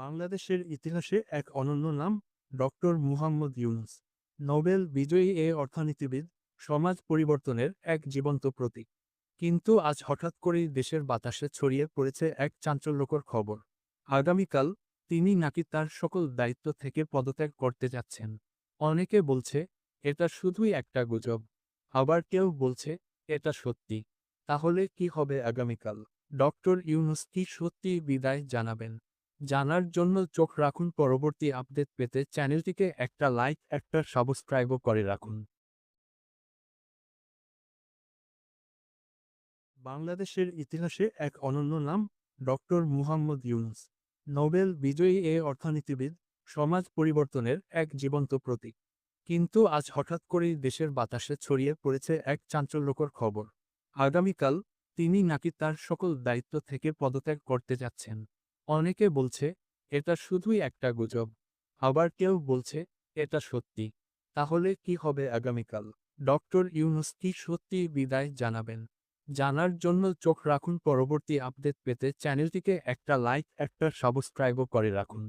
বাংলাদেশের ইতিহাসে এক অনন্য নাম ডক্টর মুহাম্মদ ইউনূস। নোবেল বিজয়ী এ অর্থনীতিবিদ, সমাজ পরিবর্তনের এক জীবন্ত প্রতীক। কিন্তু আজ হঠাৎ করেই দেশের বাতাসে ছড়িয়ে পড়েছে এক চাঞ্চল্যকর খবর। আগামীকাল তিনি নাকি তার সকল দায়িত্ব থেকে পদত্যাগ করতে যাচ্ছেন। অনেকে বলছে এটা শুধুই একটা গুজব, আবার কেউ বলছে এটা সত্যি। তাহলে কি হবে আগামীকাল? ডক্টর ইউনূস কি সত্যি বিদায় জানাবেন? জানার জন্য চোখ রাখুন। পরবর্তী আপডেট পেতে চ্যানেলটিকে একটা লাইক, একটা সাবস্ক্রাইবও করে রাখুন। বাংলাদেশের ইতিহাসে এক অনন্য নাম ডক্টর মুহাম্মদ ইউনূস। নোবেল বিজয়ী এ অর্থনীতিবিদ, সমাজ পরিবর্তনের এক জীবন্ত প্রতীক। কিন্তু আজ হঠাৎ করেই দেশের বাতাসে ছড়িয়ে পড়েছে এক চাঞ্চল্যকর খবর। আগামীকাল তিনি নাকি তার সকল দায়িত্ব থেকে পদত্যাগ করতে যাচ্ছেন। অনেকে বলছে এটা শুধুই একটা গুজব, আবার কেউ বলছে এটা সত্যি। তাহলে কি হবে আগামীকাল? ডক্টর ইউনূস কি সত্যি বিদায় জানাবেন? জানার জন্য চোখ রাখুন। পরবর্তী আপডেট পেতে চ্যানেলটিকে একটা লাইক, একটা সাবস্ক্রাইবও করে রাখুন।